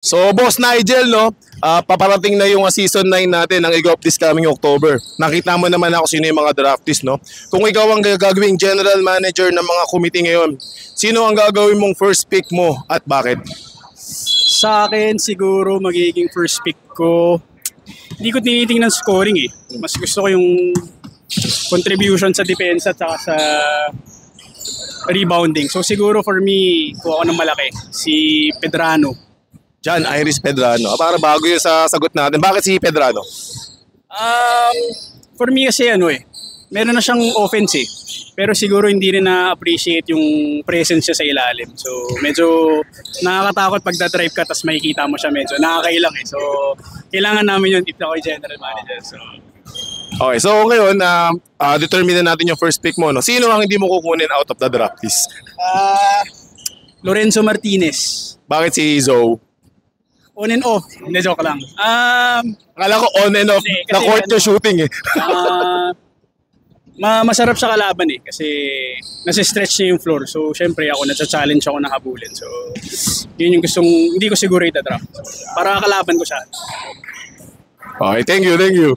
So, Boss Nigel, no? Paparating na yung season 9 natin ng Ego of this coming October. Nakita mo naman ako sino yung mga draftees, no? Kung ikaw ang gagawing general manager ng mga committee ngayon, sino ang gagawin mong first pick mo at bakit? Sa akin, siguro magiging first pick ko. Hindi ko tinitingnan scoring eh. Mas gusto ko yung contribution sa depensa at saka sa rebounding. So siguro for me, kuha ko ng malaki. Si Pedrano. John Iris Pedrano. Para bago yun sa sagot natin. Bakit si Pedrano? For me kasi meron na siyang offense eh. Pero siguro hindi rin na-appreciate yung presence niya sa ilalim. So medyo nakakatakot pag da-drive ka tapos makikita mo siya medyo nakakailang eh. So kailangan namin yun if ako yung general manager. So Okay, so ngayon, determine na natin yung first pick mo. No? Sino ang hindi mo kukunin out of the draftees? Lorenzo Martinez. Bakit si Zoe? On and off. Hindi, joke lang. Akala ko on and off. Hindi, kasi Na-court yung shooting eh. Masarap sa kalaban eh. Kasi nasi-stretch niya yung floor. So, syempre ako, nasa-challenge ako na habulin. So, yun yung hindi ko siguro ita-draft. So, para kalaban ko siya. Okay, thank you, thank you.